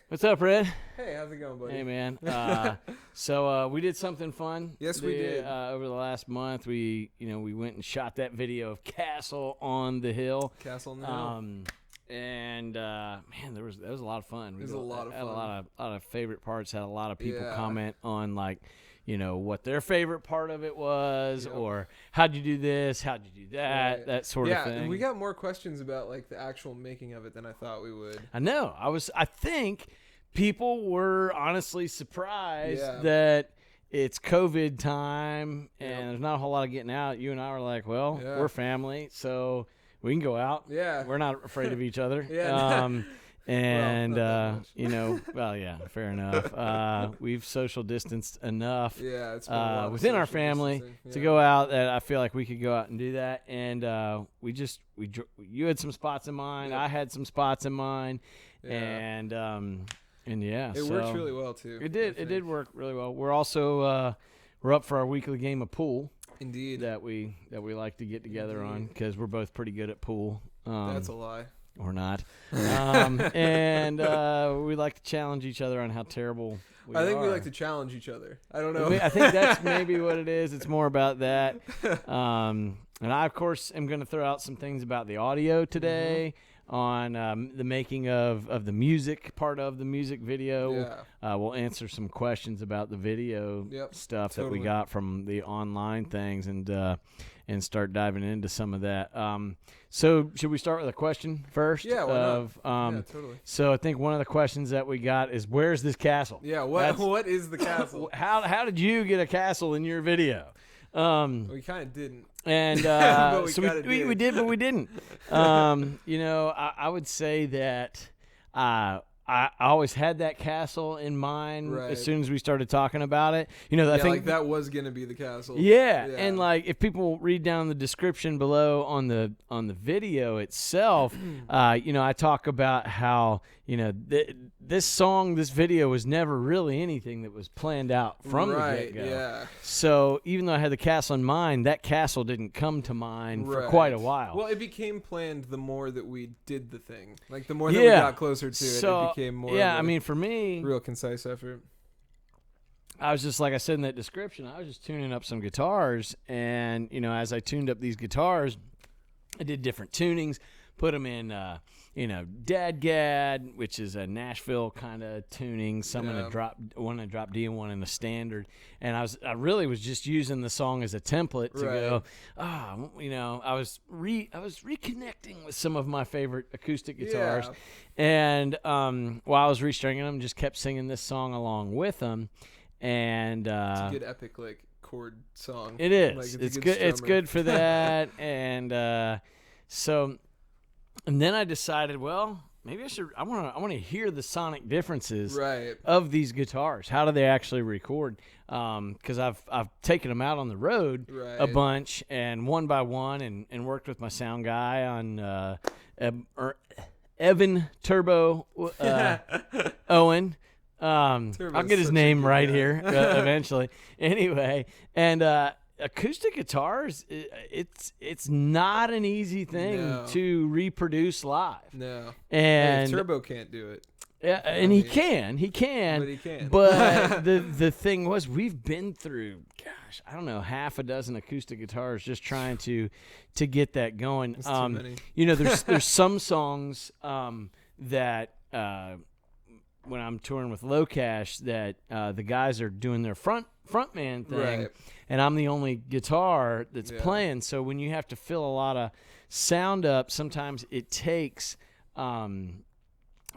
What's up, Red? Hey, how's it going, buddy? Hey, man. So we did something fun. Yes, we did. Over the last month, we went and shot that video of Castle on the Hill. Castle on the Hill. And man, that was a lot of fun. It was a lot of fun. Had a lot of favorite parts. Had a lot of people comment on what their favorite part of it was, or how'd you do this, how'd you do that, that sort of thing. Yeah, and we got more questions about the actual making of it than I thought we would. I know. I think people were honestly surprised that it's COVID time and there's not a whole lot of getting out. You and I were like, well, we're family, so we can go out. Yeah. We're not afraid of each other. And well, yeah, fair enough. We've social distanced enough it's been a lot within our family to go out that I feel like we could go out and do that. And you had some spots in mind. I had some spots in mind. And it worked really well too. It did work really well. We're also we're up for our weekly game of pool. Indeed. That we like to get together on because we're both pretty good at pool. That's a lie. Or not. And we like to challenge each other on how terrible we are. I think we like to challenge each other. I don't know. I think that's maybe what it is. It's more about that. And I, of course, am going to throw out some things about the audio today. On the making of the music part of the music video. We'll answer some questions about the video stuff that we got from the online things and start diving into some of that. So should we start with a question first? Yeah, why not? Totally. So I think one of the questions that we got is, where's this castle? Yeah, what is the castle? How did you get a castle in your video? We kind of didn't. And but so we did, but we didn't. I would say that I always had that castle in mind as soon as we started talking about it. I think that was gonna be the castle. Yeah, and if people read down the description below on the video itself, I talk about how this video was never really anything that was planned out from the get-go. Yeah. So even though I had the castle in mind, that castle didn't come to mind for quite a while. Well, it became planned the more that we did the thing. The more that we got closer to it became more. Yeah, for me, real concise effort. I was just, like I said in that description, I was just tuning up some guitars, and as I tuned up these guitars, I did different tunings, put them in, Dadgad, which is a Nashville kind of tuning, some in a drop D and one in a standard, and I really was just using the song as a template to go. I was reconnecting with some of my favorite acoustic guitars, and while I was restringing them, just kept singing this song along with them. And it's a good epic chord song. It is. It's good. It's good for that. And and then I decided, well, maybe I should. I want to hear the sonic differences of these guitars. How do they actually record? Because I've taken them out on the road a bunch, and one by one, and worked with my sound guy on Evan Turbo Owen. I'll get his name right here eventually. Anyway, and acoustic guitars, it's not an easy thing to reproduce live. No, and Turbo can't do it. Yeah, and he can. But he can. But the thing was, we've been through, gosh, I don't know, half a dozen acoustic guitars just trying to get that going. That's too many. There's some songs that. When I'm touring with Low Cash, that the guys are doing their frontman thing, and I'm the only guitar that's playing. So when you have to fill a lot of sound up, sometimes it takes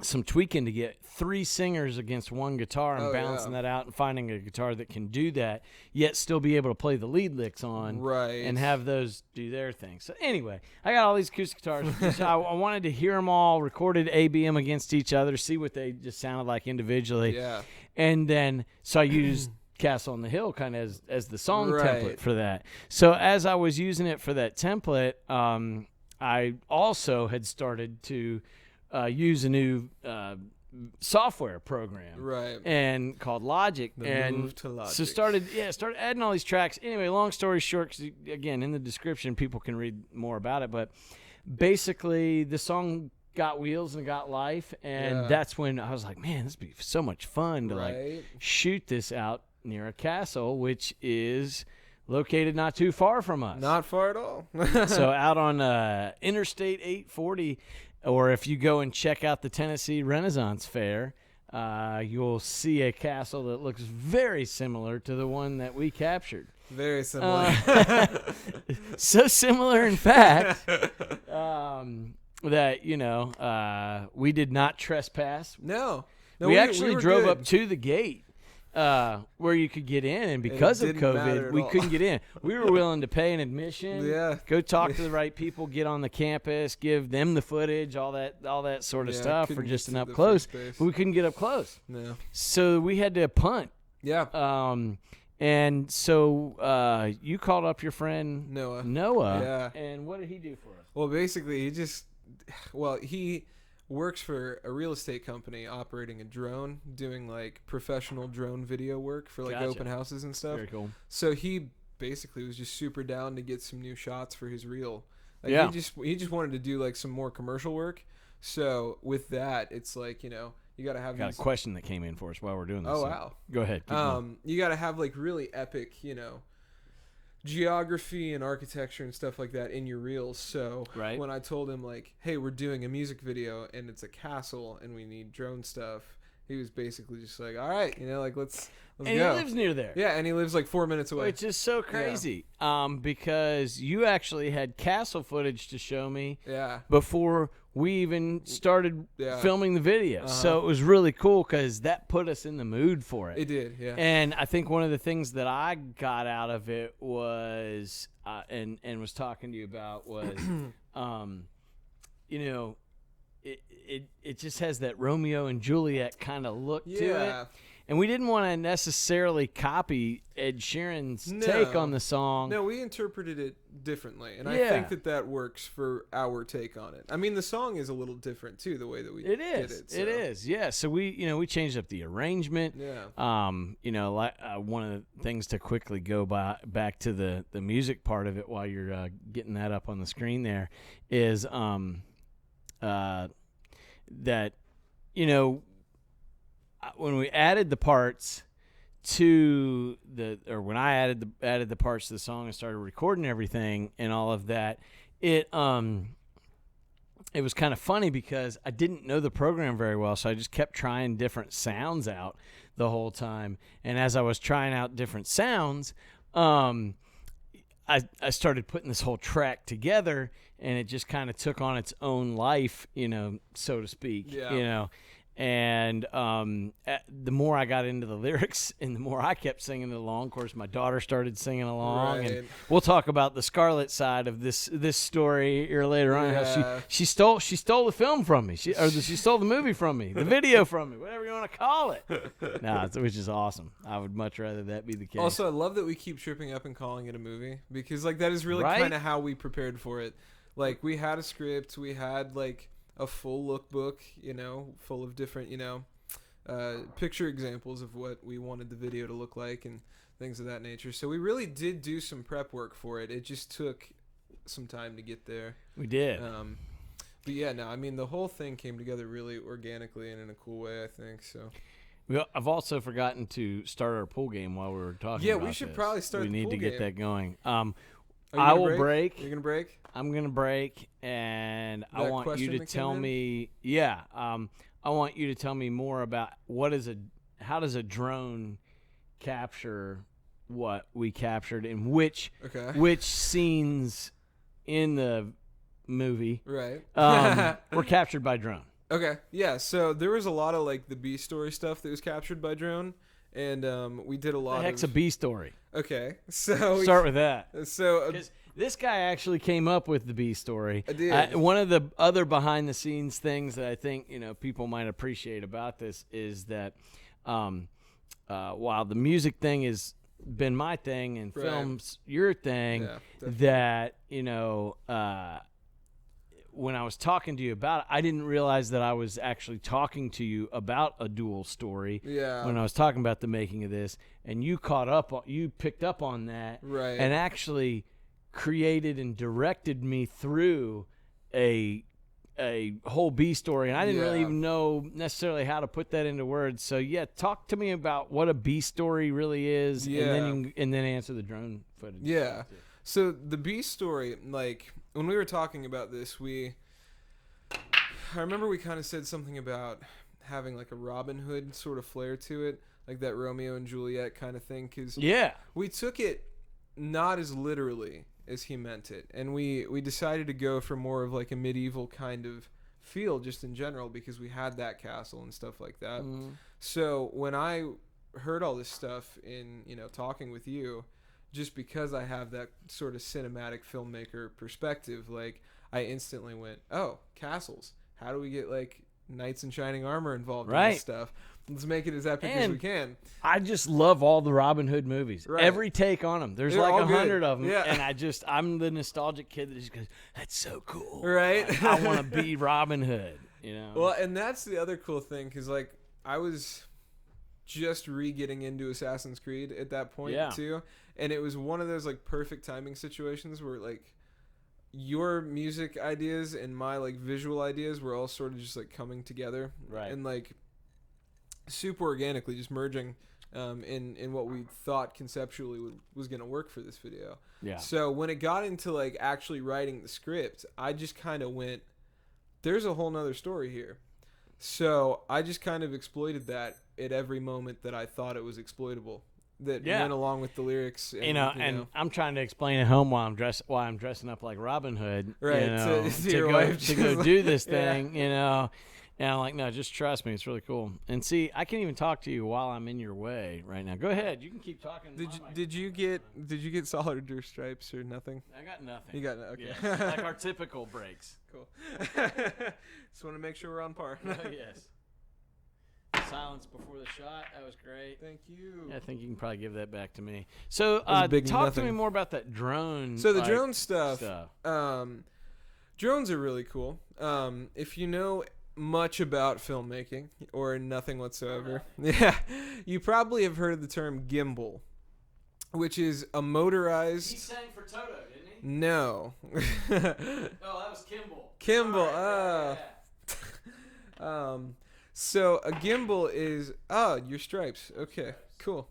some tweaking to get three singers against one guitar and balancing that out and finding a guitar that can do that, yet still be able to play the lead licks on and have those do their thing. So anyway, I got all these acoustic guitars. I wanted to hear them all recorded, A-B them against each other, see what they just sounded like individually. Yeah. And then, so I used Castle on the Hill kind of as the song template for that. So as I was using it for that template, I also had started to use a new software program, and called Logic, move to Logic. So started adding all these tracks. Anyway, long story short, 'cause again in the description people can read more about it, but basically the song got wheels and got life, and that's when I was like, man, this would be so much fun to like shoot this out near a castle, which is located not too far from us. Not far at all. So out on Interstate 840, or if you go and check out the Tennessee Renaissance Fair, you'll see a castle that looks very similar to the one that we captured. Very similar. So similar, in fact, that, we did not trespass. No, we actually drove good. up to the gate where you could get in, and because of COVID, we couldn't get in. We were willing to pay an admission, go talk to the right people, get on the campus, give them the footage, all that sort of stuff for just an up close. But we couldn't get up close. No. So we had to punt. Yeah. And so you called up your friend Noah. Yeah. And what did he do for us? Well, basically, he works for a real estate company operating a drone, doing like professional drone video work for like open houses and stuff. Very cool. So he basically was just super down to get some new shots for his reel. Like he just wanted to do like some more commercial work. So with that, it's like, you got to have a question that came in for us while we're doing this. Oh, wow. Go ahead. You got to have like really epic, geography and architecture and stuff like that in your reels. So when I told him like, hey, we're doing a music video and it's a castle and we need drone stuff, he was basically just like, all right, let's and go. He lives near there. Yeah, and he lives like 4 minutes away. Which is so crazy. Because you actually had castle footage to show me before we even started filming the video. So it was really cool because that put us in the mood for it. It did, yeah. And I think one of the things that I got out of it was, and was talking to you about was, it just has that Romeo and Juliet kind of look to it. And we didn't want to necessarily copy Ed Sheeran's take on the song. No, we interpreted it differently, and I think that works for our take on it. I mean, the song is a little different too, the way that we did it. So. It is, yeah. So we changed up the arrangement. Yeah. One of the things to quickly go back to the music part of it while you're getting that up on the screen there is that when we added the parts to when I added the parts to the song and started recording everything and all of that, it was kind of funny because I didn't know the program very well, so I just kept trying different sounds out the whole time. And as I was trying out different sounds, I started putting this whole track together, and it just kind of took on its own life, so to speak, And the more I got into the lyrics and the more I kept singing along, of course, my daughter started singing along. Right. And we'll talk about the Scarlett side of this story here later on. How she stole the film from me. She stole the movie from me, the video from me, whatever you want to call it. Which is awesome. I would much rather that be the case. Also, I love that we keep tripping up and calling it a movie because like that is really kind of how we prepared for it. Like we had a script, we had like a full lookbook, full of different, picture examples of what we wanted the video to look like and things of that nature. So we really did do some prep work for it. It just took some time to get there. We did. But yeah, no, I mean, the whole thing came together really organically and in a cool way, I think. So. Well, I've also forgotten to start our pool game while we were talking about Yeah, we should probably start the pool game. We need to get that going. I will break. You're going to break? I'm going to break, and I want you to tell me. Yeah, I want you to tell me more about how does a drone capture what we captured and which scenes in the movie were captured by drone. Okay, yeah. So there was a lot of like the B story stuff that was captured by drone. And we did a lot of... The heck's a B story? Okay, so... Start with that. So... Because this guy actually came up with the B story. I did. One of the other behind-the-scenes things that I think, people might appreciate about this is that while the music thing has been my thing and film's your thing, that, when I was talking to you about it, I didn't realize that I was actually talking to you about a dual story. Yeah. When I was talking about the making of this, and you picked up on that, and actually created and directed me through a a whole B story, and I didn't really even know necessarily how to put that into words. So yeah, talk to me about what a B story really is, and then answer the drone footage. Yeah. So the B story, like when we were talking about this, I remember we kind of said something about having like a Robin Hood sort of flair to it, like that Romeo and Juliet kind of thing. Cause we took it not as literally as he meant it, and we decided to go for more of like a medieval kind of feel just in general, because we had that castle and stuff like that. So when I heard all this stuff in talking with you, just because I have that sort of cinematic filmmaker perspective, like I instantly went, oh, castles, how do we get like knights in shining armor involved in this stuff? Let's make it as epic as we can. I just love all the Robin Hood movies. Every take on them. There's like 100 of them. And I'm the nostalgic kid that just goes, that's so cool. Right? Like, I want to be Robin Hood, Well, and that's the other cool thing, because like I was just getting into Assassin's Creed at that point too. And it was one of those like perfect timing situations where like your music ideas and my like visual ideas were all sort of just like coming together. Right. And like super organically just merging in what we thought conceptually was going to work for this video. Yeah. So when it got into like actually writing the script, I just kind of went, there's a whole nother story here. So I just kind of exploited that at every moment that I thought it was exploitable. That went along with the lyrics, and, and I'm trying to explain at home why I'm dressing up like Robin Hood, right? To go do this thing, And I'm like, no, just trust me, it's really cool. And see, I can't even talk to you while I'm in your way right now. Go ahead, you can keep talking. Did you get solid or stripes or nothing? I got nothing. You got okay. Yes, like our typical breaks. Cool. Just want to make sure we're on par. Yes. Silence before the shot. That was great. Thank you. Yeah, I think you can probably give that back to me. So, talk to me more about that drone. So the drone stuff. Drones are really cool. If you know much about filmmaking or nothing whatsoever, you probably have heard of the term gimbal, which is a motorized. He sang for Toto, didn't he? No. Oh, that was Kimball. Kimball. So a gimbal is your stripes. Okay, cool.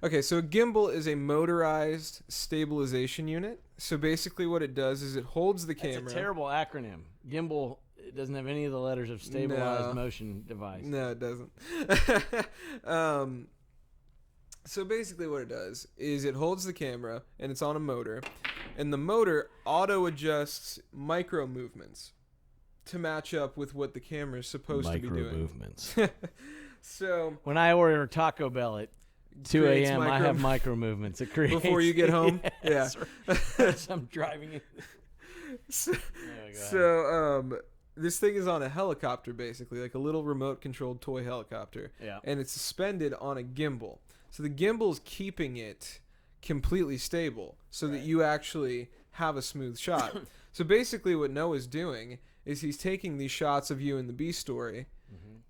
Okay, so a gimbal is a motorized stabilization unit. So basically what it does is it holds the camera. It's a terrible acronym. Gimbal, it doesn't have any of the letters of stabilized motion device. No, it doesn't. So basically what it does is it holds the camera and it's on a motor, and the motor auto adjusts micro movements to match up with what the camera is supposed to be doing. Micro movements. So when I order Taco Bell at 2 a.m., I have micro movements. It creates before you get home. Yes, right. I'm driving it. So this thing is on a helicopter, basically, like a little remote-controlled toy helicopter. Yeah. And it's suspended on a gimbal. So the gimbal is keeping it completely stable so that you actually have a smooth shot. So basically what Noah's doing is he's taking these shots of you in the B story,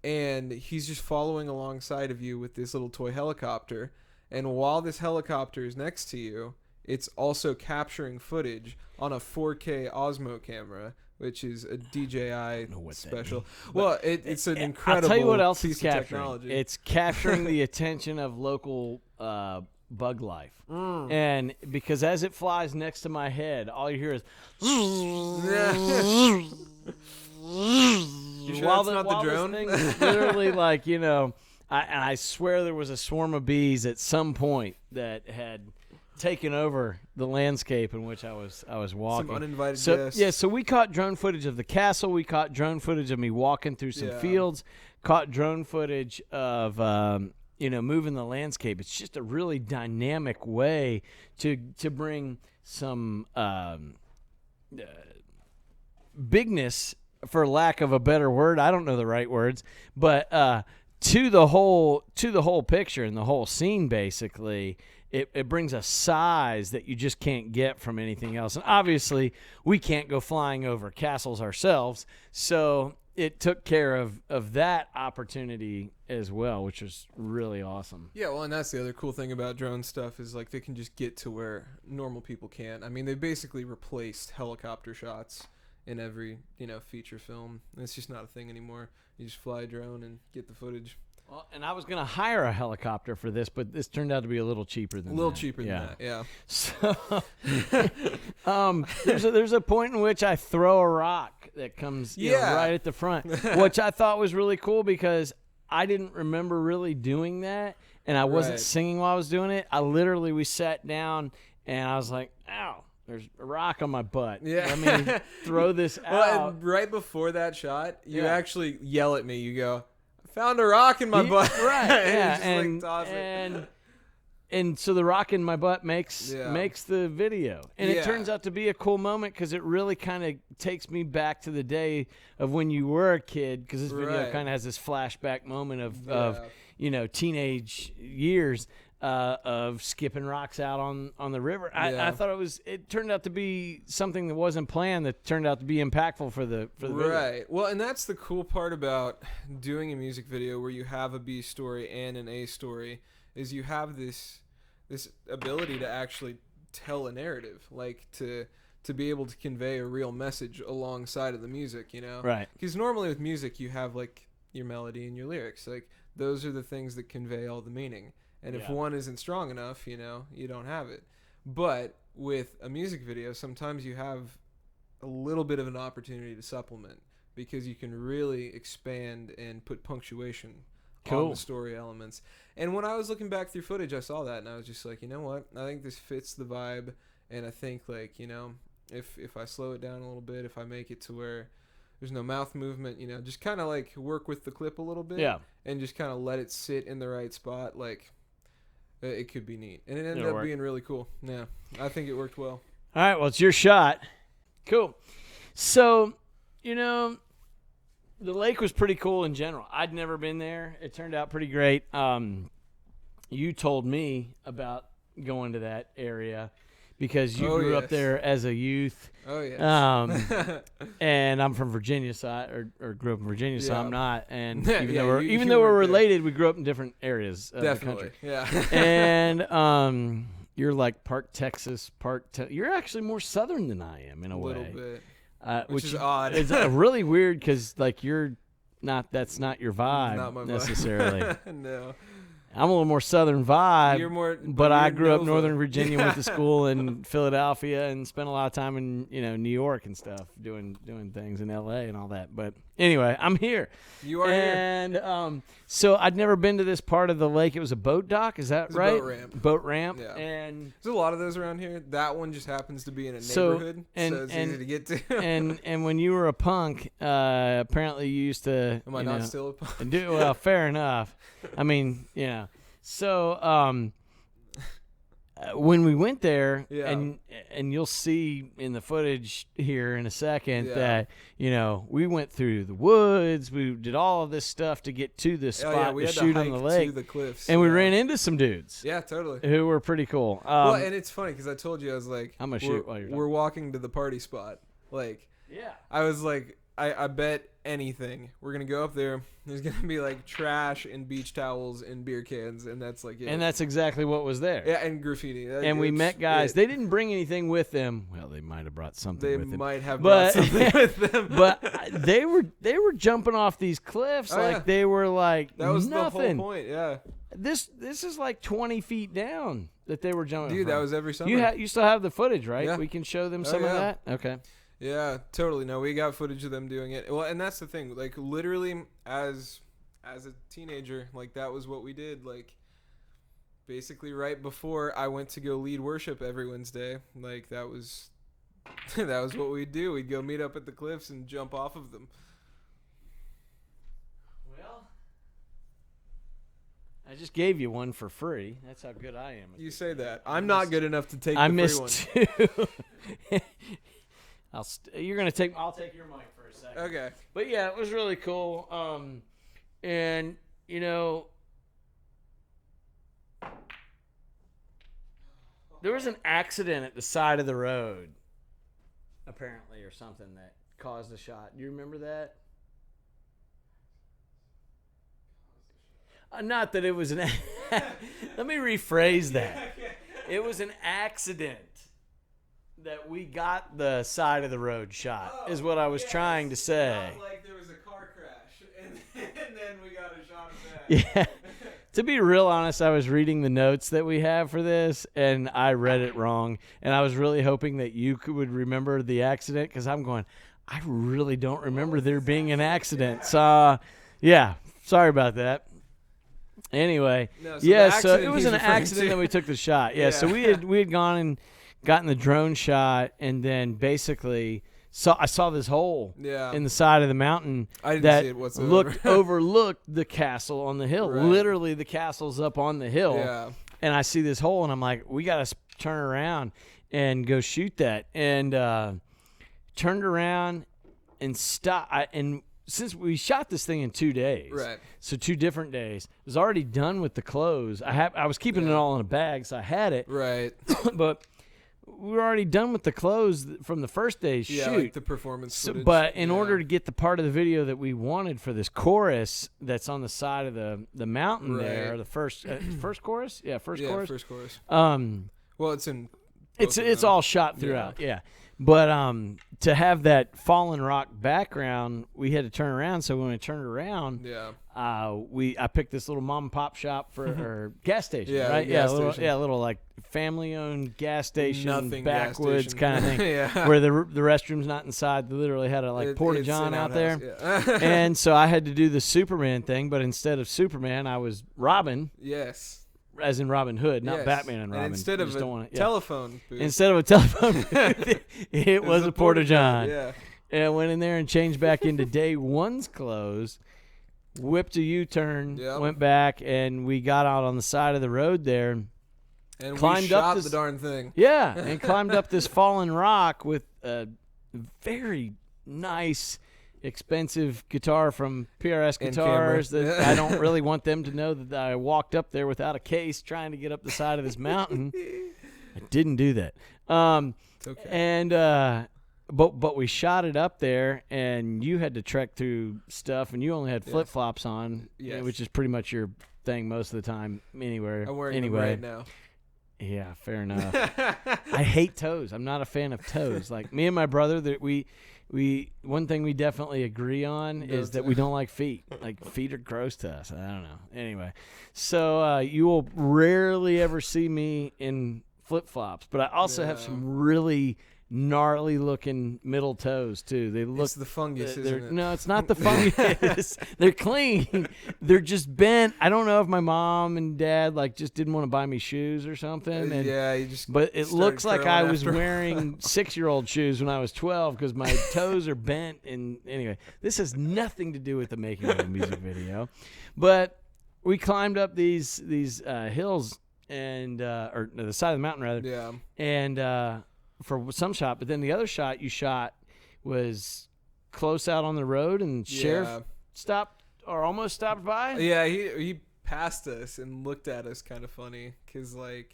and he's just following alongside of you with this little toy helicopter. And while this helicopter is next to you, it's also capturing footage on a 4K Osmo camera, which is a DJI special. Well, it's an incredible I'll tell you what else piece it's capturing. Of technology. It's capturing the attention of local bug life. And because as it flies next to my head, all you hear is You sure that's not the drone? This thing is literally like, I swear there was a swarm of bees at some point that had taken over the landscape in which I was walking. Some uninvited guests. Yeah, so we caught drone footage of the castle. We caught drone footage of me walking through some fields. Caught drone footage of moving the landscape. It's just a really dynamic way to bring some bigness, for lack of a better word. I don't know the right words, but to the whole picture and the whole scene. Basically, it brings a size that you just can't get from anything else. And obviously, we can't go flying over castles ourselves, so it took care of that opportunity as well, which was really awesome. Yeah, well, and that's the other cool thing about drone stuff is like they can just get to where normal people can't. I mean, they basically replaced helicopter shots in every, feature film. It's just not a thing anymore. You just fly a drone and get the footage. Well, and I was going to hire a helicopter for this, but this turned out to be a little cheaper than that. A little cheaper than that, yeah. So there's a point in which I throw a rock that comes right at the front, which I thought was really cool because I didn't remember really doing that, and I wasn't singing while I was doing it. We sat down, and I was like, ow. There's a rock on my butt. Yeah. Let me throw this out. Well, and right before that shot, you actually yell at me. You go, I found a rock in my butt. Right. Yeah. And, toss it. And so the rock in my butt makes the video. And it turns out to be a cool moment because it really kind of takes me back to the day of when you were a kid, because this video kind of has this flashback moment of teenage years. Of skipping rocks out on the river. I thought it turned out to be something that wasn't planned that turned out to be impactful for the video. Right. Well, and that's the cool part about doing a music video where you have a B story and an A story, is you have this ability to actually tell a narrative, like to be able to convey a real message alongside of the music, Right. Because normally with music you have like your melody and your lyrics. Like those are the things that convey all the meaning. And if one isn't strong enough, you don't have it. But with a music video, sometimes you have a little bit of an opportunity to supplement because you can really expand and put punctuation on the story elements. And when I was looking back through footage, I saw that and I was just like, you know what? I think this fits the vibe. And I think like, if I slow it down a little bit, if I make it to where there's no mouth movement, just kind of like work with the clip a little bit and just kind of let it sit in the right spot. Like, it could be neat. And it ended up being really cool. Yeah, I think it worked well. All right, well, it's your shot. Cool. So, the lake was pretty cool in general. I'd never been there. It turned out pretty great. You told me about going to that area because you grew up there as a youth. Oh, yes. And I'm from Virginia, or grew up in Virginia, so I'm not. And even though we're related, we grew up in different areas of the country. Yeah. And you're like part Texas, you're actually more southern than I am in a way. A little bit. Which is odd. It's really weird because like that's not your vibe not my necessarily. Vibe. No. I'm a little more southern vibe, but I grew up in Northern Virginia, went to school in Philadelphia, and spent a lot of time in New York and stuff, doing things in L.A. and all that. But anyway, I'm here. You are here. And so I'd never been to this part of the lake. It was a boat dock, is that right? A boat ramp. Boat ramp. Yeah. And there's a lot of those around here. That one just happens to be in a neighborhood, so it's easy to get to. and when you were a punk, apparently you used to. Am I not still a punk? Well, fair enough. I mean, So when we went there, and you'll see in the footage here in a second that we went through the woods, we did all of this stuff to get to this spot to shoot on the lake, to the cliffs, and we ran into some dudes. Yeah, totally. Who were pretty cool. Well, and it's funny because I told you I was like, I'm gonna shoot while you're we're walking to the party spot. Like, I was like, I bet anything we're gonna go up there. There's gonna be like trash and beach towels and beer cans, and that's like it. And that's exactly what was there. Yeah, and graffiti. And we met guys. They didn't bring anything with them. Well, they might have brought something with them. They might have brought something with them. But they were jumping off these cliffs they were like that was nothing. The whole point. Yeah. This is like 20 feet down that they were jumping. Dude, from. That was every summer. You still have the footage, right? Yeah. We can show them some of that. Okay. Yeah, totally. No, we got footage of them doing it. Well, and that's the thing. Like, literally, as a teenager, like, that was what we did. Like, basically right before I went to go lead worship every Wednesday, like, that was what we'd do. We'd go meet up at the cliffs and jump off of them. Well, I just gave you one for free. That's how good I am. You say that. I'm not good enough to take the free one. I missed two. I'll take your mic for a second. Okay. But yeah, it was really cool. And there was an accident at the side of the road, apparently, or something that caused a shot. Do you remember that? Not that it was an. Let me rephrase that. It was an accident that we got the side of the road shot is what I was trying to say. Not like there was a car crash, and then we got a shot of that. Yeah. To be real honest, I was reading the notes that we have for this, and I read it wrong. And I was really hoping that you would remember the accident, because I'm going, I really don't remember there being an accident. So, yeah, sorry about that. Anyway, so it was an accident that we took the shot. Yeah, so we had gone and gotten the drone shot, and then basically I saw this hole in the side of the mountain that see it whatsoever. overlooked the castle on the hill. Right. Literally, the castle's up on the hill. Yeah. And I see this hole, and I'm like, we got to turn around and go shoot that. And turned around and stopped. And since we shot this thing in 2 days, right? So 2 different days. I was already done with the clothes. I was keeping it all in a bag, so I had it. Right. But we were already done with the clothes from the first day's shoot. Yeah, like the performance footage. But in order to get the part of the video that we wanted for this chorus that's on the side of the mountain there, the first chorus? Yeah, first chorus. First chorus. Well, it's all shot throughout, yeah. But to have that fallen rock background, we had to turn around. So when we turned around, I picked this little mom and pop shop or gas station, right? A little like family owned gas station, backwoods kind of thing, where the restroom's not inside. They literally had a porta john out there, and so I had to do the Superman thing, but instead of Superman, I was Robin. Yes. As in Robin Hood, not Batman and Robin. And instead of a telephone booth. Instead of a telephone booth, it was a porta-john. Yeah. And I went in there and changed back into day one's clothes, whipped a U-turn, went back, and we got out on the side of the road there. And climbed we shot the darn thing. Yeah, and climbed up this fallen rock with a very nice, expensive guitar from PRS Guitars that I don't really want them to know that I walked up there without a case trying to get up the side of this mountain. I didn't do that. It's okay. And but we shot it up there, and you had to trek through stuff, and you only had flip-flops on, which is pretty much your thing most of the time anywhere. I'm wearing them right now. Yeah, fair enough. I hate toes. I'm not a fan of toes. Like me and my brother, that we one thing we definitely agree on is that we don't like feet. Like feet are gross to us. I don't know. Anyway, so you will rarely ever see me in flip-flops, but I also have some really gnarly looking middle toes too. They look. It's the fungus, isn't it? No, it's not the fungus. They're clean. They're just bent. I don't know if my mom and dad just didn't want to buy me shoes or something. And, but it looks like I was wearing 6-year-old shoes when I was 12 because my toes are bent. And anyway, this has nothing to do with the making of a music video, but we climbed up these hills and or the side of the mountain rather. Yeah. And for some shot, but then the other shot you shot was close out on the road, and sheriff stopped or almost stopped by. Yeah, he passed us and looked at us kind of funny because I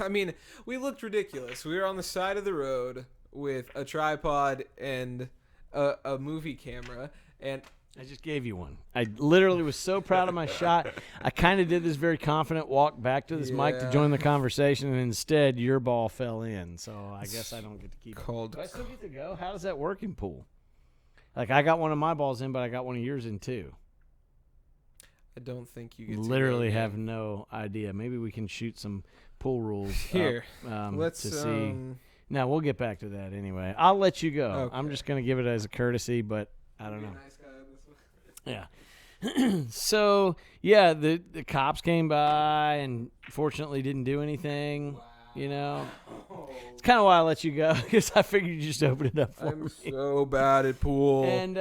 mean, we looked ridiculous. We were on the side of the road with a tripod and a movie camera, and I just gave you one. I literally was so proud of my shot. I kind of did this very confident walk back to this mic to join the conversation, and instead your ball fell in. So I guess I don't get to keep it. Do I still get to go? How does that work in pool? Like I got one of my balls in, but I got one of yours in too. I don't think you get literally have no idea. Maybe we can shoot some pool rules here. Let's see. Now we'll get back to that anyway. I'll let you go. Okay. I'm just going to give it as a courtesy, but I don't know. Yeah. So, the cops came by and fortunately didn't do anything, you know. It's kind of why I let you go because I figured you just open it up for me. I'm so bad at pool. And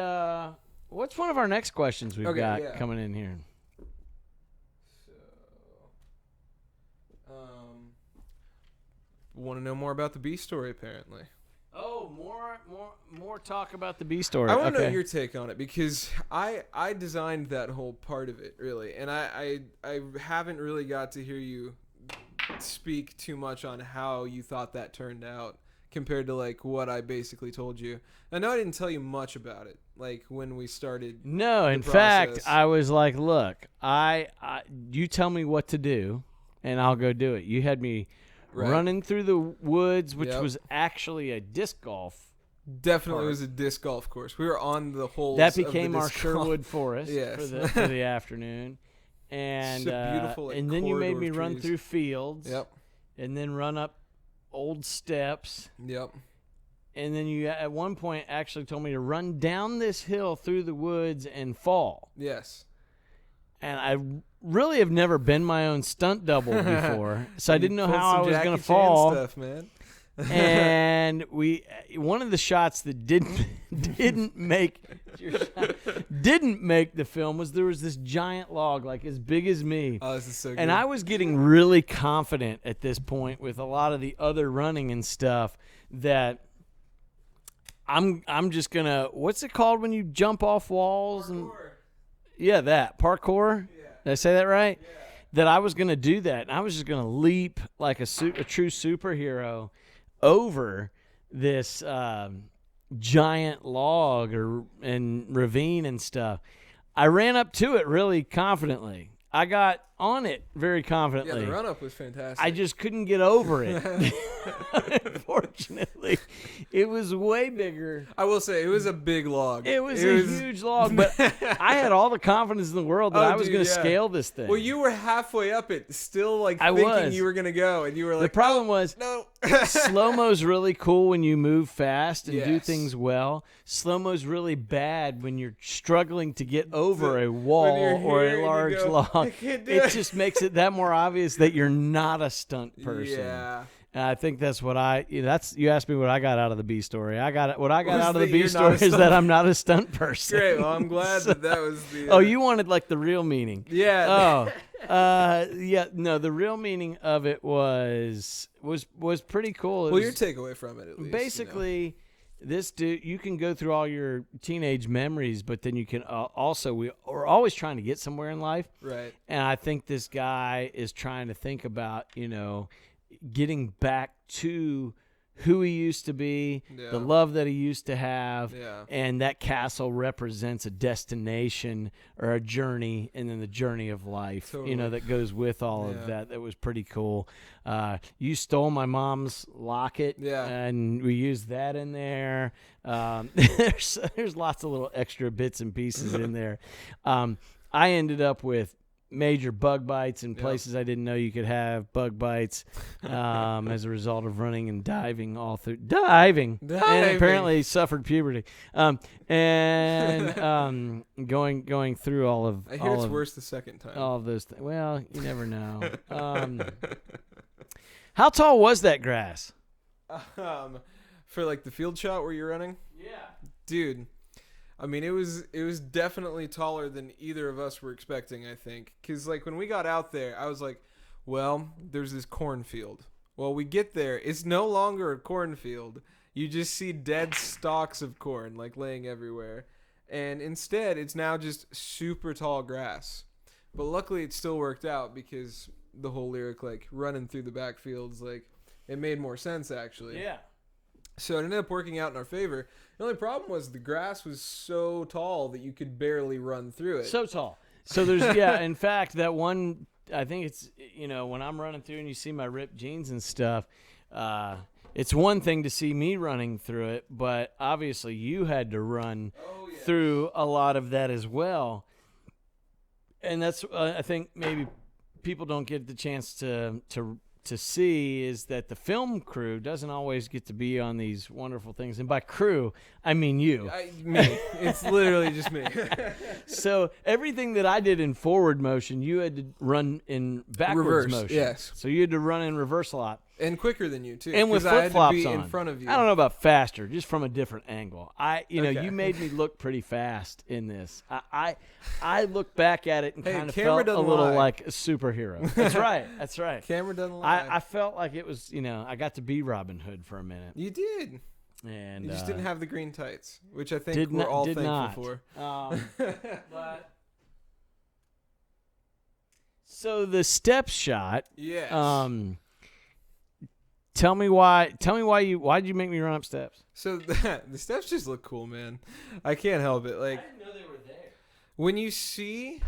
what's one of our next questions we've got coming in here? So, want to know more about the B story apparently. Oh, more talk about the B story. I want to know your take on it because I designed that whole part of it really, and I haven't really got to hear you speak too much on how you thought that turned out compared to what I basically told you. I know I didn't tell you much about it when we started. No, in fact, I was like, look, you tell me what to do, and I'll go do it. You had me running through the woods, which was actually a disc golf. Definitely was a disc golf course. We were on the holes. That became of the our disc Sherwood golf. Forest for the afternoon. And beautiful, and then you made me run trees. through fields. Yep. And then run up old steps. Yep. And then you at one point actually told me to run down this hill through the woods and fall. Yes. And I really have never been my own stunt double before, so I didn't know how I was going to fall. Stuff, man. And one of the shots that didn't make the film was there was this giant log like as big as me. Oh, this is so good. And I was getting really confident at this point with a lot of the other running and stuff that I'm just gonna, what's it called when you jump off walls? Parkour. That parkour. Yeah. Did I say that right? Yeah. That I was gonna do that, and I was just gonna leap like a true superhero over this giant log and ravine and stuff. I ran up to it really confidently. I got on it very confidently. Yeah, the run-up was fantastic. I just couldn't get over it. Unfortunately, it was way bigger. I will say, it was a big log. It was a huge log, but I had all the confidence in the world that I was going to scale this thing. Well, you were halfway up it, still thinking you were going to go, and you were like, the problem was, no. slow-mo's really cool when you move fast and do Yes. things well. Slow-mo's really bad when you're struggling to get over a wall or a large log. It just makes it that more obvious that you're not a stunt person. Yeah. And I think that's what you asked me what I got out of the B story. What I got out of the that B you're story not a is that stunt- I'm not a stunt person. Great. Well, I'm glad that was the. Oh, you wanted like the real meaning. Yeah. No, the real meaning of it was pretty cool. Your takeaway from it, at least. Basically, this dude, you can go through all your teenage memories, but then you can we're always trying to get somewhere in life. Right. And I think this guy is trying to think about, getting back to who he used to be, the love that he used to have, and that castle represents a destination or a journey, and then the journey of life, that goes with all of that. That was pretty cool. You stole my mom's locket, and we used that in there. There's lots of little extra bits and pieces in there. I ended up with major bug bites in places I didn't know you could have bug bites as a result of running and diving all through and apparently suffered puberty and going through all of. I hear it's worse the second time. All of those things. Well, you never know. How tall was that grass? For like the field shot where you're running? Yeah, dude. I mean, it was definitely taller than either of us were expecting, I think. Because, like, when we got out there, I was like, well, there's this cornfield. Well, we get there. It's no longer a cornfield. You just see dead stalks of corn, like, laying everywhere. And instead, it's now just super tall grass. But luckily, it still worked out because the whole lyric, like, running through the backfields, like, it made more sense, actually. Yeah. So it ended up working out in our favor. The only problem was the grass was so tall that you could barely run through it. So tall. So there's, in fact, that one, I think it's, when I'm running through and you see my ripped jeans and stuff, it's one thing to see me running through it, but obviously you had to run through a lot of that as well. And that's, I think maybe people don't get the chance to see is that the film crew doesn't always get to be on these wonderful things. And by crew, I mean you. Me. It's literally just me. So everything that I did in forward motion, you had to run in backwards motion. Yes. So you had to run in reverse a lot. And quicker than you, too. And with flip flip-flops on. In front of you. I don't know about faster, just from a different angle. You made me look pretty fast in this. I look back at it and kind of felt a little like a superhero. That's right. That's right. Camera doesn't lie. I felt like it was, I got to be Robin Hood for a minute. You did. And you just didn't have the green tights, which I think we're all thankful for. But so the step shot. Yes. Tell me why did you make me run up steps? So the steps just look cool, man. I can't help it. Like, I didn't know they were there. When you see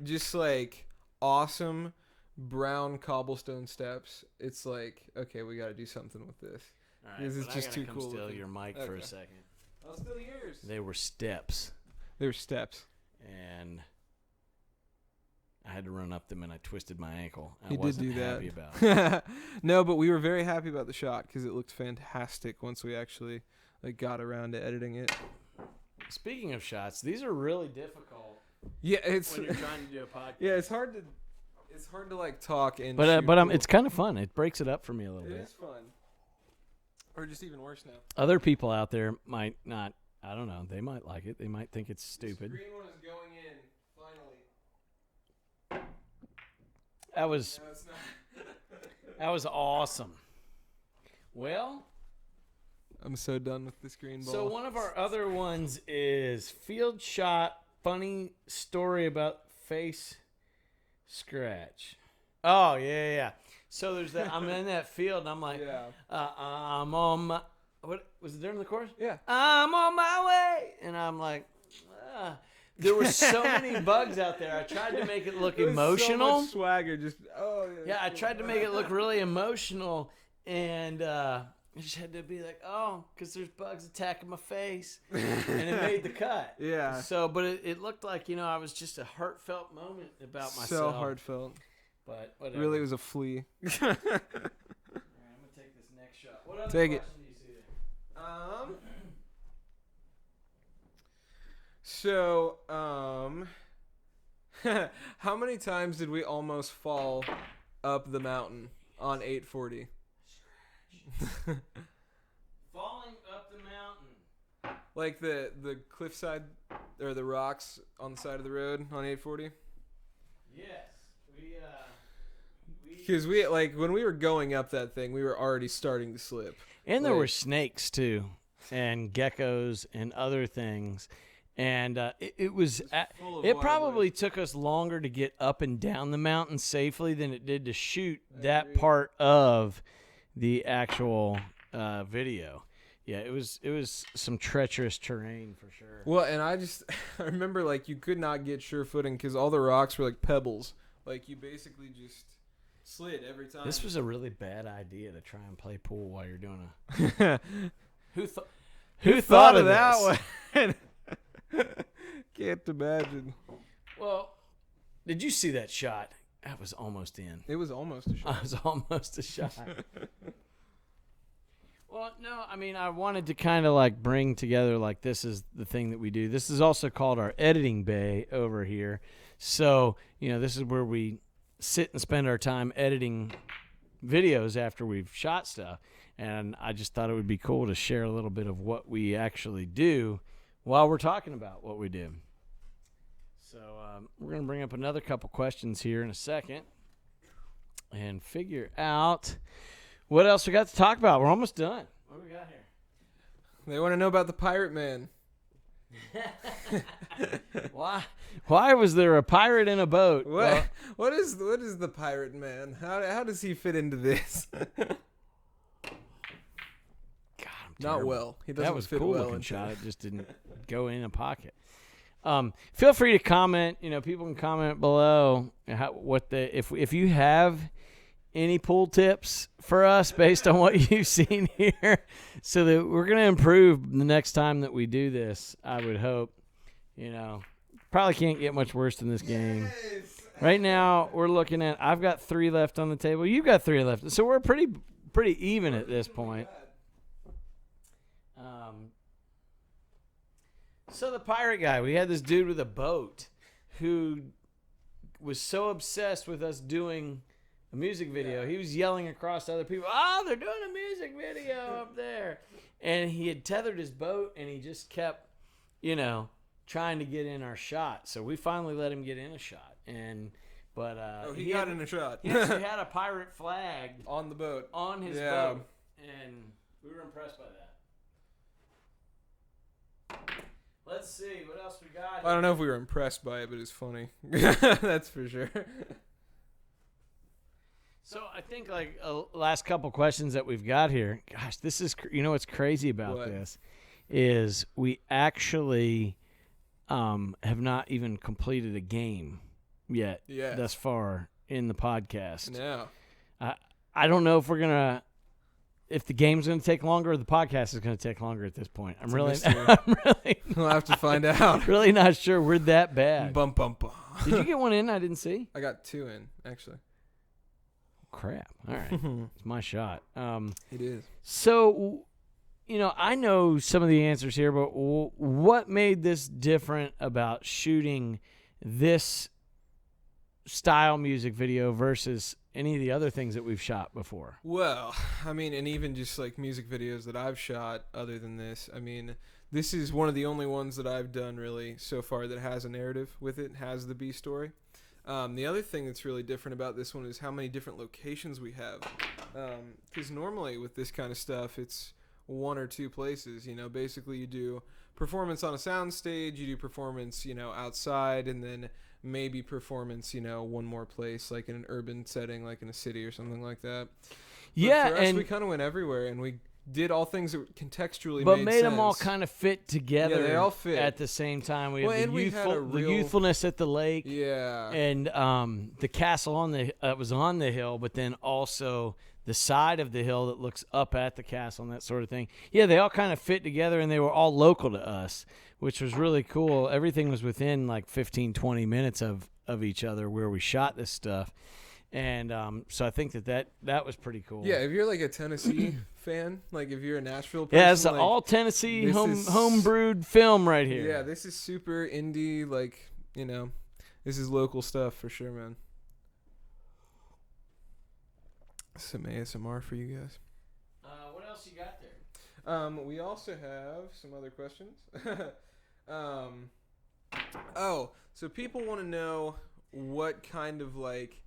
just like awesome brown cobblestone steps. It's like, okay, we got to do something with this. All right, this is just too cool. Steal your mic for a second. I'll steal yours. They were steps. They were steps. And I had to run up them, and I twisted my ankle. He did do that. Happy about it. No, but we were very happy about the shot because it looked fantastic once we actually got around to editing it. Speaking of shots, these are really difficult. Yeah, it's when you're trying to do a podcast. Yeah, it's hard to like talk and. But it's kind of fun. It breaks it up for me a little bit. It is fun. Or just even worse now. Other people out there might not. I don't know. They might like it. They might think it's stupid. The green one is going in. Finally. That was. No, it's not. That was awesome. Well, I'm so done with this green ball. So one of our other ones is field shot. Funny story about face scratch. Oh yeah. So there's that. I'm in that field, and I'm like, I'm on my. What was it during the chorus? Yeah. I'm on my way, and I'm like, there were so many bugs out there. I tried to make it look emotional. So much swagger, just yeah. I tried to make it look really emotional, and I just had to be like, because there's bugs attacking my face, and it made the cut. Yeah. So, but it looked like I was just a heartfult moment about myself. So heartfelt. But whatever. Really, it was a flea. All right, I'm gonna take this next shot. What other Take question do you see there? So, how many times did we almost fall up the mountain on 840? Falling up the mountain. Like the cliffside or the rocks on the side of the road on 840? Yes. Because we when we were going up that thing, we were already starting to slip. And there were snakes too, and geckos and other things. And it probably took us longer to get up and down the mountain safely than it did to shoot that part of the actual video. Yeah, it was some treacherous terrain for sure. Well, and I remember you could not get sure footing because all the rocks were like pebbles. Like you basically just slid every time. This was a really bad idea to try and play pool while you're doing Who thought of that one? Can't imagine. Well, did you see that shot? That was almost in. It was almost a shot. It was almost a shot. Well, no, I mean, I wanted to kind of bring together this is the thing that we do. This is also called our editing bay over here. So, this is where we sit and spend our time editing videos after we've shot stuff. And I just thought it would be cool to share a little bit of what we actually do while we're talking about what we do. So we're going to bring up another couple questions here in a second and figure out what else we got to talk about. We're almost done. What do we got here? They want to know about the Pirate Man. Why was there a pirate in a boat? What is the Pirate Man? How does he fit into this? Not well. He doesn't that was fit cool well looking into shot. It just didn't go in a pocket. Feel free to comment. People can comment below if you have any pool tips for us based on what you've seen here, so that we're gonna improve the next time that we do this. I would hope. Probably can't get much worse than this game. Right now we're looking at. I've got 3 left on the table. You've got 3 left. So we're pretty even at this point. So the pirate guy, we had this dude with a boat who was so obsessed with us doing a music video. He was yelling across to other people, they're doing a music video up there. And he had tethered his boat, and he just kept, trying to get in our shot. So we finally let him get in a shot. But he got in a shot. He actually had a pirate flag on the boat. On his boat. And we were impressed by that. Let's see what else we got here. I don't know if we were impressed by it, but it's funny. That's for sure. So I think last couple questions that we've got here. Gosh, this is what's crazy about this is we actually have not even completed a game yet thus far in the podcast. Yeah. I don't know if the game's going to take longer or the podcast is going to take longer at this point. I'm really We'll have to find out. Really not sure we're that bad. Bum, bum, bum. Did you get one in? I didn't see. I got 2 in, actually. Crap. All right. It's my shot. It is. So, I know some of the answers here, but what made this different about shooting this style music video versus any of the other things that we've shot before? Well, I mean, and even just like music videos that I've shot other than this, I mean, this is one of the only ones that I've done really so far that has a narrative with it, has the B story. The other thing that's really different about this one is how many different locations we have. Because normally with this kind of stuff, it's 1 or 2 places. Basically you do performance on a sound stage, you do performance, outside, and then maybe performance, one more place, like in an urban setting, like in a city or something like that. Yeah, but for us, and we kind of went everywhere, and we did all things that contextually but made sense. them all kind of fit together. Yeah, they all fit at the same time. We had the youthfulness at the lake. Yeah, and the castle was on the hill, but then also the side of the hill that looks up at the castle and that sort of thing. Yeah, they all kind of fit together, and they were all local to us, which was really cool. Everything was within like 15, 20 minutes of each other where we shot this stuff. And so I think that was pretty cool. Yeah, if you're like a Tennessee fan, like if you're a Nashville person. Yeah, it's like, all Tennessee home-brewed film right here. Yeah, this is super indie, like, this is local stuff for sure, man. Some ASMR for you guys. What else you got there? We also have some other questions. So people want to know what kind of like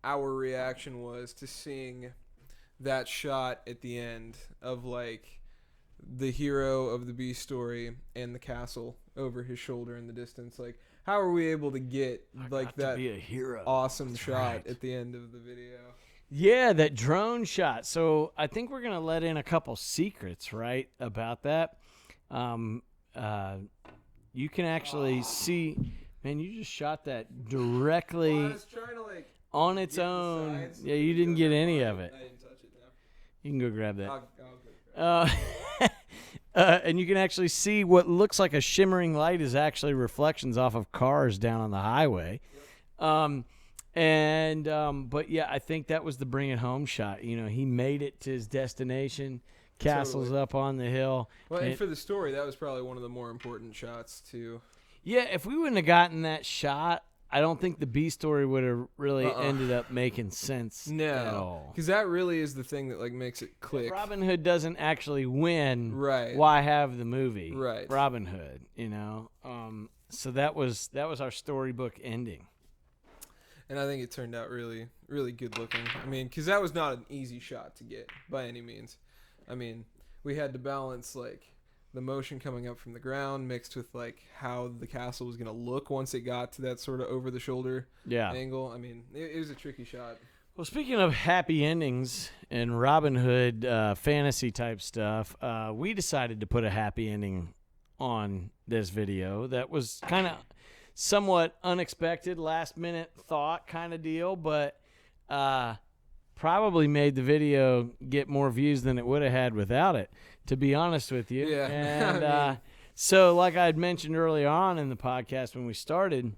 our reaction was to seeing that shot at the end of like the hero of the B story and the castle over his shoulder in the distance. Like, how are we able to get like that awesome shot at the end of the video? Yeah, that drone shot. So I think we're gonna let in a couple secrets, right, about that. You can actually see, man. You just shot that directly. Well, I was trying to like on its own. Yeah, you didn't get any of it. I didn't touch it now. You can go grab that. I'll go grab it. And you can actually see what looks like a shimmering light is actually reflections off of cars down on the highway. Yep. But yeah, I think that was the bring it home shot. He made it to his destination. Castle's up on the hill. Well, and for the story, that was probably one of the more important shots too. Yeah, if we wouldn't have gotten that shot, I don't think the B story would have really ended up making sense at all. Because that really is the thing that like makes it click. If Robin Hood doesn't actually win, right? Why have the movie? Right. Robin Hood, So that was our storybook ending. And I think it turned out really, really good looking. I mean, because that was not an easy shot to get by any means. I mean, we had to balance like the motion coming up from the ground mixed with like how the castle was going to look once it got to that sort of over the shoulder angle. I mean, it was a tricky shot. Well, speaking of happy endings and Robin Hood fantasy type stuff, we decided to put a happy ending on this video. That was kind of somewhat unexpected, last minute thought kind of deal, but probably made the video get more views than it would have had without it, to be honest with you. Yeah. And so like I had mentioned earlier on in the podcast when we started,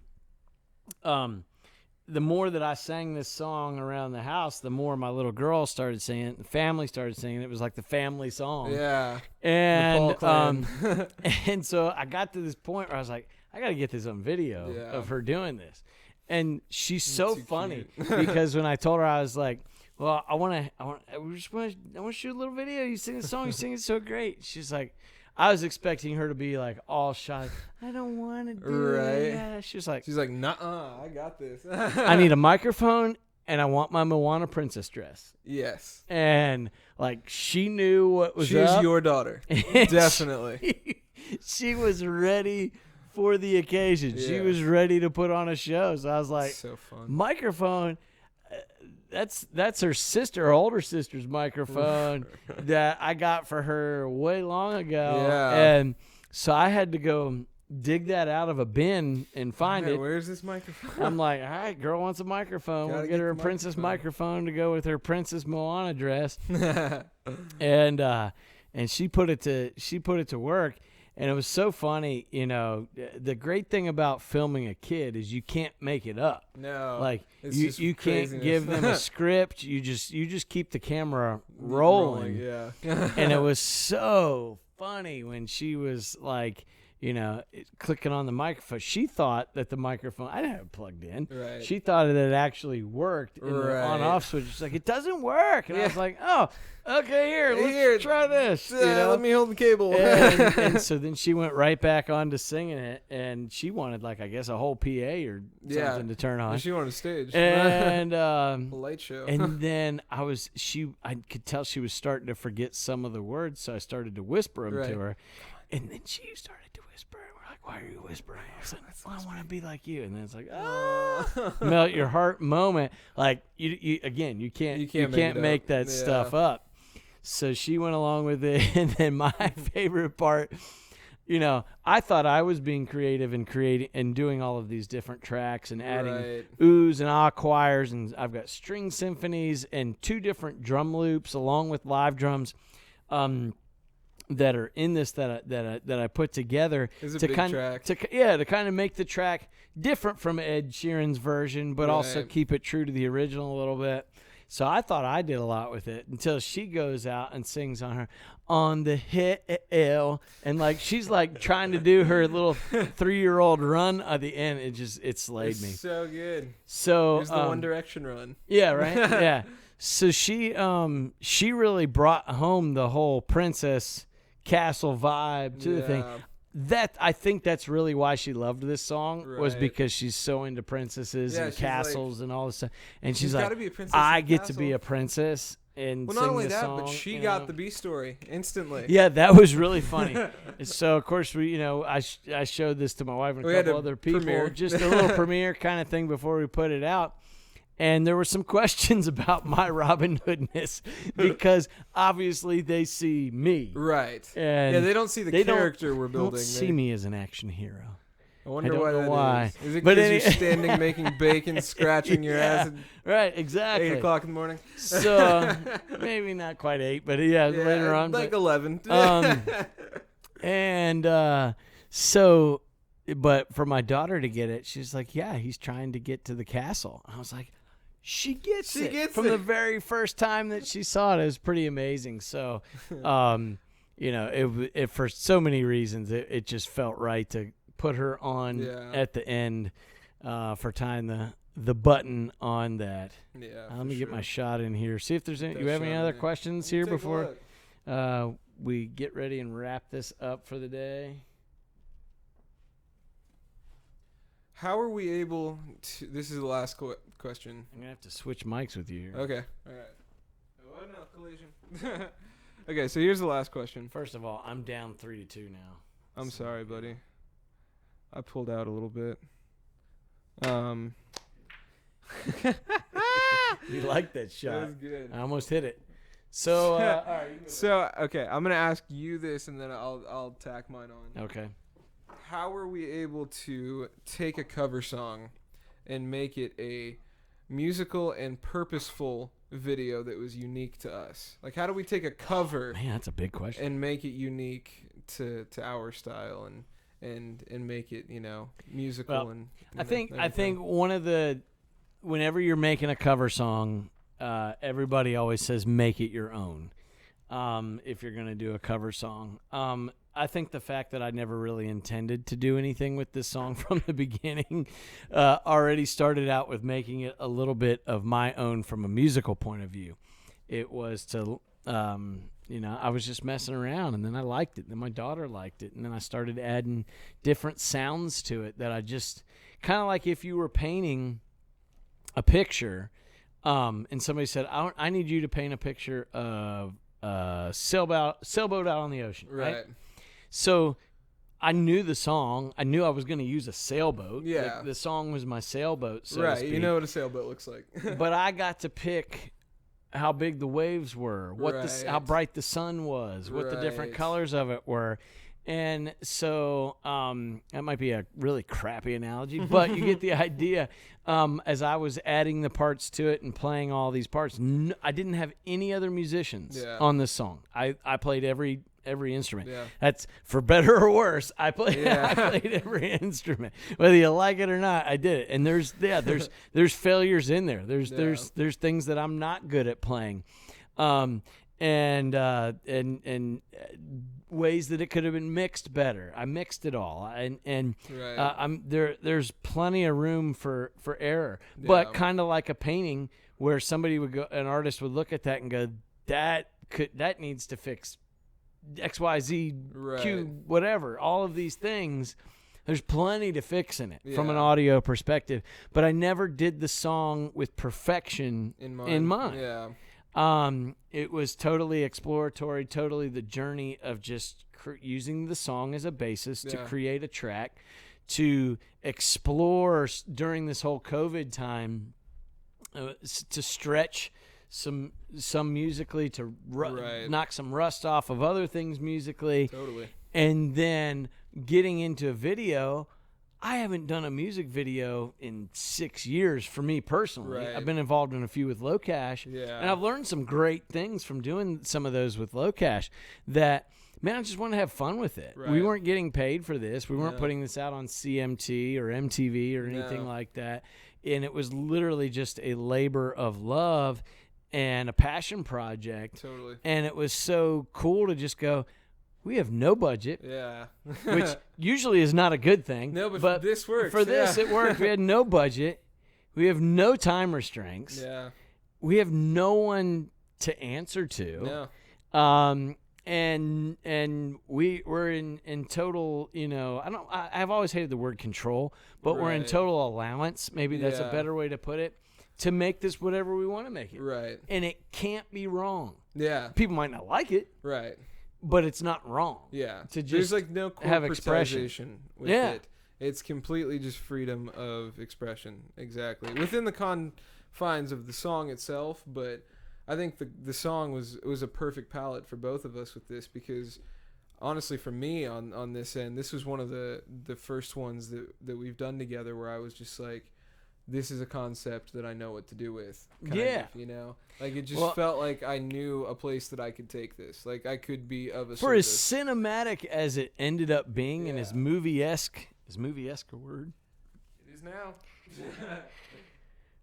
the more that I sang this song around the house, the more my little girl started singing it, the family started singing it. It was like the family song. Yeah. And and so I got to this point where I was like, I got to get this on video of her doing this. And she's so funny because when I told her, I was like, well, I want to shoot a little video. You sing the song, you sing it so great. She's like, I was expecting her to be like all shy. I don't want to do it. Yeah. She's like, nuh-uh, I got this. I need a microphone and I want my Moana princess dress. Yes. And like she knew what was She's up. your daughter. Definitely. She was ready for the occasion. Yeah. She was ready to put on a show. So I was like, so fun. Microphone. That's her sister, her older sister's microphone that I got for her way long ago. Yeah. And so I had to go dig that out of a bin and find it. Where's this microphone? I'm like, all right, girl wants a microphone. We'll get her a princess microphone to go with her Princess Moana dress. And she put it to work. And it was so funny, the great thing about filming a kid is you can't make it up. No. Like you can't give them a script. You just keep the camera rolling. Yeah. And it was so funny when she was like, clicking on the microphone. She thought that the microphone, I didn't have it plugged in. Right. She thought that it actually worked in the on-off switch. She's like, it doesn't work. And I was like, oh, okay, let's try this. Let me hold the cable. and so then she went right back on to singing it, and she wanted, like, I guess a whole PA or something to turn on. She wanted a stage. And a light show. And then I could tell she was starting to forget some of the words, so I started to whisper them to her. And then she started to whisper. We're like, why are you whispering? I was like, I want to be like you. And then it's like, melt your heart moment. Like, you can't make that stuff up. So she went along with it. And then my favorite part, I thought I was being creative and creating and doing all of these different tracks and adding oohs and ah choirs. And I've got string symphonies and 2 different drum loops along with live drums. That are in this that I put together to kind of make the track different from Ed Sheeran's version, but also keep it true to the original a little bit. So I thought I did a lot with it until she goes out and sings on the hill, and like she's like trying to do her little 3-year-old run at the end. It slayed me. So good. So here's the One Direction run. Yeah, right. Yeah. So she really brought home the whole princess castle vibe to the thing. That I think that's really why she loved this song was because she's so into princesses and castles and all this stuff. And she's like, I get to be a princess and sing this song. But she got the B story instantly. Yeah, that was really funny. So of course I showed this to my wife and a couple other people, just a little premiere kind of thing before we put it out. And there were some questions about my Robin Hoodness because obviously they see me. Right. And they don't see the character we're building. They don't see me as an action hero. I wonder why. Is it because you're standing making bacon, scratching your ass at right, exactly. 8 o'clock in the morning? So maybe not quite 8, but later on. Like 11. But for my daughter to get it, she's like, yeah, he's trying to get to the castle. I was like, she gets it from the very first time that she saw it. It was pretty amazing. So, it for so many reasons, it just felt right to put her on at the end for tying the button on that. Yeah. Let me get my shot in here. See if there's any. You have any other questions here before we get ready and wrap this up for the day? How are we able to? This is the last question. I'm gonna have to switch mics with you here. Okay. All right. Oh no, collision. Okay, so here's the last question. First of all, I'm down 3-2 now. I'm sorry, buddy. I pulled out a little bit. You like that shot? That was good. I almost hit it. So, all right. So, okay, I'm gonna ask you this, and then I'll tack mine on. Okay. How are we able to take a cover song and make it a musical and purposeful video that was unique to us? Like, how do we take a cover? Man, that's a big question. And make it unique to our style and make it, musical. Well, and I think one of the, whenever you're making a cover song, everybody always says make it your own. If you're gonna do a cover song, I think the fact that I never really intended to do anything with this song from the beginning already started out with making it a little bit of my own from a musical point of view. It was to, I was just messing around, and then I liked it. And then my daughter liked it, and then I started adding different sounds to it that I just kind of like if you were painting a picture, and somebody said, I need you to paint a picture of sailboat out on the ocean, right? So I knew the song. I knew I was going to use a sailboat. Yeah. Like the song was my sailboat, so right. to speak. You know what a sailboat looks like. But I got to pick how big the waves were, how bright the sun was, what the different colors of it were. And so that might be a really crappy analogy, but you get the idea. As I was adding the parts to it and playing all these parts, I didn't have any other musicians on this song. I played every instrument. Yeah. That's for better or worse. I played every instrument, whether you like it or not. I did it. And there's failures in there. There's things that I'm not good at playing, and ways that it could have been mixed better. I mixed it all, and there's plenty of room for error. But kind of like a painting, where an artist would look at that and go, that needs to fix X, Y, Z, Q, whatever. All of these things, there's plenty to fix in it from an audio perspective. But I never did the song with perfection in mind. Yeah. It was totally exploratory, totally the journey of just using the song as a basis to create a track, to explore during this whole COVID time, to stretch some musically, to knock some rust off of other things musically. Totally. And then getting into a video. I haven't done a music video in 6 years for me personally. I've been involved in a few with Low Cash, and I've learned some great things from doing some of those with Low Cash that, man, I just want to have fun with it. We weren't getting paid for this. We weren't putting this out on CMT or MTV or anything like that. And it was literally just a labor of love and a passion project. Totally. And it was so cool to just go, we have no budget, which usually is not a good thing. No, but this works. For this, it worked. We had no budget. We have no time restraints. Yeah. We have no one to answer to. No. And we're in total, I've always hated the word control, but we're in total allowance. Maybe that's a better way to put it, to make this whatever we want to make it. Right. And it can't be wrong. Yeah. People might not like it. Right. But it's not wrong. Yeah. To just There's like no have expression with it. It's completely just freedom of expression. Exactly. Within the confines of the song itself, but I think the song was a perfect palette for both of us with this, because honestly for me on this end, this was one of the first ones that we've done together where I was just like, this is a concept that I know what to do with. Kind of, Like, it just felt like I knew a place that I could take this. Like, I could be of a For service. as cinematic as it ended up being and as movie-esque, is movie-esque a word? It is now.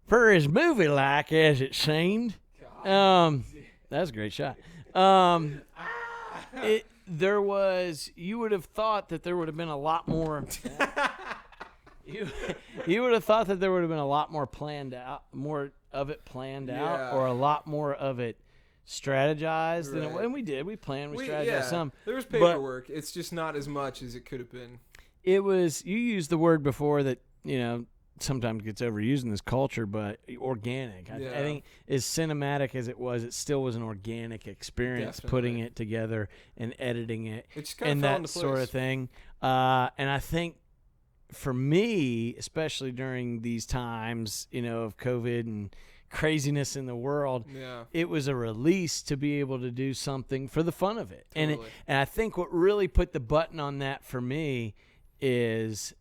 For as movie-like as it seemed. That was a great shot. You would have thought that there would have been a lot more... You would have thought that there would have been a lot more planned out, more of it planned out, or a lot more of it strategized. Right. And we did. We planned. We strategized some. There was paperwork. It's just not as much as it could have been. It was. You used the word before that sometimes gets overused in this culture, but organic. I think as cinematic as it still was an organic experience. Definitely. Putting it together and editing it, and that sort of thing. And I think, for me, especially during these times, of COVID and craziness in the world, it was a release to be able to do something for the fun of it. Totally. And I think what really put the button on that for me is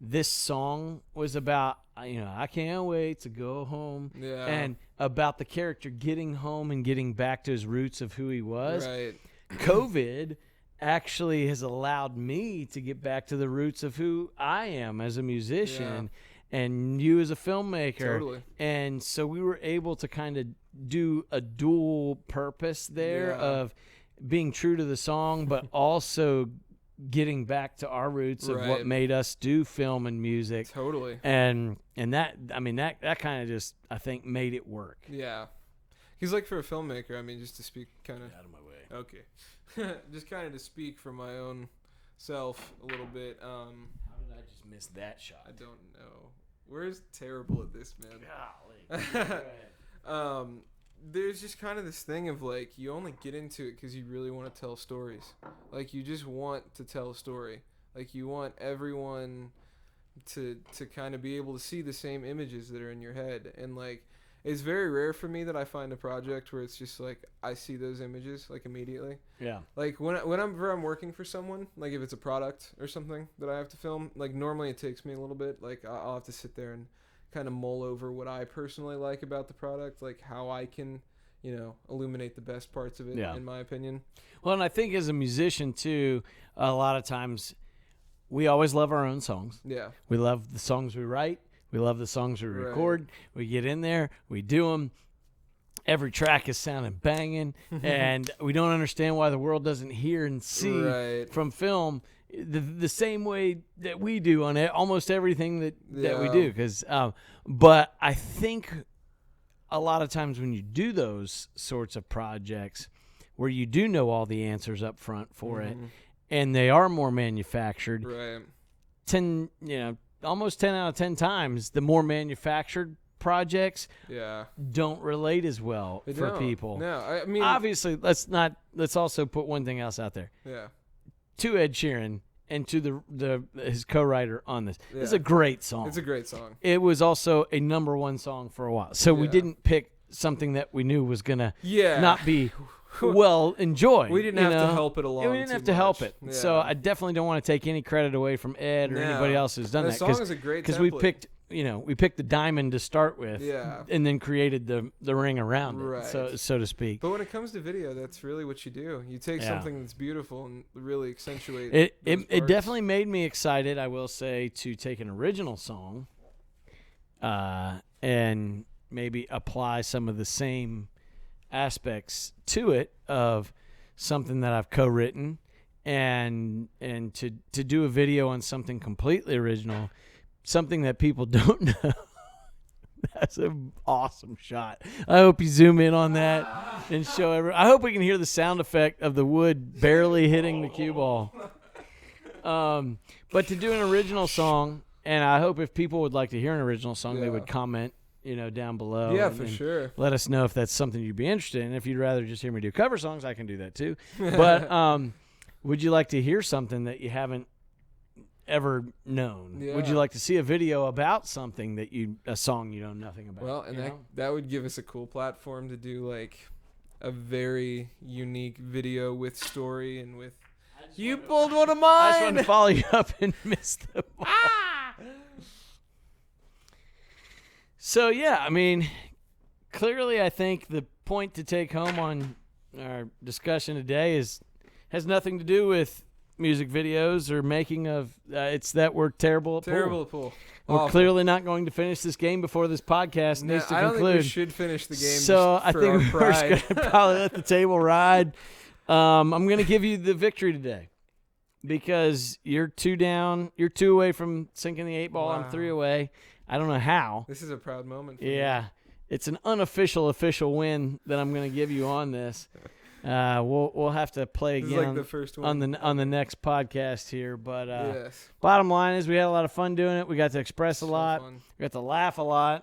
this song was about, I can't wait to go home, and about the character getting home and getting back to his roots of who he was. Right. COVID actually has allowed me to get back to the roots of who I am as a musician, and you as a filmmaker. Totally. And so we were able to kind of do a dual purpose there of being true to the song, but also getting back to our roots of what made us do film and music. Totally. And that kind of just, I think, made it work. Yeah. Because like for a filmmaker, just to speak kind of... Out of my way. Okay. Just kind of to speak for my own self a little bit. How did I just miss that shot? I don't know. We're terrible at this, man. Golly. There's just kind of this thing of like, you only get into it because you really want to tell stories. Like, you just want to tell a story. Like, you want everyone to kind of be able to see the same images that are in your head. And like, it's very rare for me that I find a project where it's just like I see those images like immediately. Yeah. Like when I'm working for someone, like if it's a product or something that I have to film, like normally it takes me a little bit. Like I'll have to sit there and kind of mull over what I personally like about the product, like how I can, illuminate the best parts of it, in my opinion. Well, and I think as a musician too, a lot of times we always love our own songs. Yeah. We love the songs we write. We love the songs we record. We get in there. We do them. Every track is sounding banging. And we don't understand why the world doesn't hear and see from film the same way that we do on almost everything that we do. But I think a lot of times when you do those sorts of projects where you do know all the answers up front for it, and they are more manufactured, almost 10 out of 10 times, the more manufactured projects don't relate as well for people. No, I mean, obviously, let's also put one thing else out there. Yeah. To Ed Sheeran and to his co-writer on this. Yeah. It's a great song. It's a great song. It was also a number one song for a while. So we didn't pick something that we knew was going to not be enjoyed. We didn't have to help it along. We didn't have to help it. Yeah. So I definitely don't want to take any credit away from Ed or anybody else who's done that. The song is a great template. Because we picked the diamond to start with, and then created the ring around it, so to speak. But when it comes to video, that's really what you do. You take something that's beautiful and really accentuate it. It definitely made me excited, I will say, to take an original song, and maybe apply some of the same aspects to it of something that I've co-written, and to do a video on something completely original, something that people don't know. That's an awesome shot. I hope you zoom in on that and show everyone. I hope we can hear the sound effect of the wood barely hitting the cue ball. But to do an original song, and I hope if people would like to hear an original song, they would comment down below. Yeah, for sure. Let us know if that's something you'd be interested in. If you'd rather just hear me do cover songs, I can do that too. But would you like to hear something that you haven't ever known? Yeah. Would you like to see a video about something a song you know nothing about? Well, and that would give us a cool platform to do like a very unique video with story and with. You pulled one of mine. I just wanted to follow you up and miss the ball. So, yeah, I mean, clearly I think the point to take home on our discussion today has nothing to do with music videos or making of it's that we're terrible at pool. We're clearly not going to finish this game before this podcast needs to conclude. I don't think we should finish the game. So I think we're just going to probably let the table ride. I'm going to give you the victory today because you're 2 down. You're 2 away from sinking the 8 ball. Wow. I'm 3 away. I don't know how. This is a proud moment for me. It's an official win that I'm going to give you on this. We'll have to play again like the first one. on the next podcast here. But bottom line is we had a lot of fun doing it. We got to express a lot. Fun. We got to laugh a lot.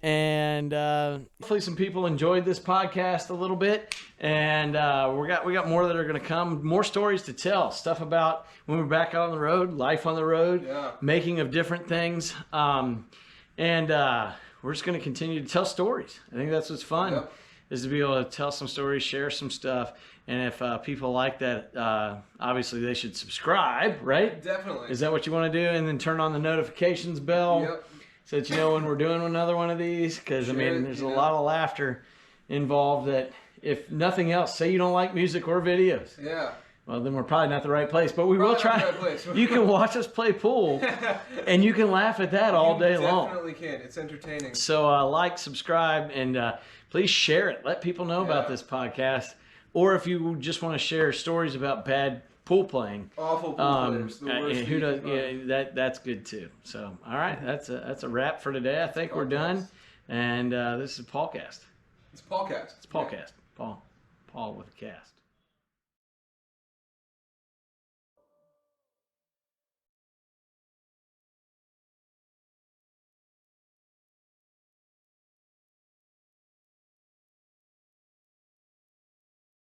And hopefully some people enjoyed this podcast a little bit. And we got more that are going to come. More stories to tell. Stuff about when we're back out on the road, life on the road, making of different things. And we're just going to continue to tell stories. I think that's what's fun. Yep. Is to be able to tell some stories, share some stuff. And if people like that, obviously they should subscribe, right? Definitely. Is that what you want to do? And then turn on the notifications bell. Yep. So that you know when we're doing another one of these. Because, I mean, there's a lot of laughter involved that, if nothing else, say you don't like music or videos. Yeah. Well, then we're probably not the right place. But we will try. You can watch us play pool, and you can laugh at that all day long. Definitely can. It's entertaining. So like, subscribe, and please share it. Let people know about this podcast. Or if you just want to share stories about bad pool playing. Awful pool players. The worst who does? Yeah, that's good too. So all right, that's a wrap for today. I think we're done. And this is Paulcast. It's Paulcast. It's Paulcast. Paul with a cast.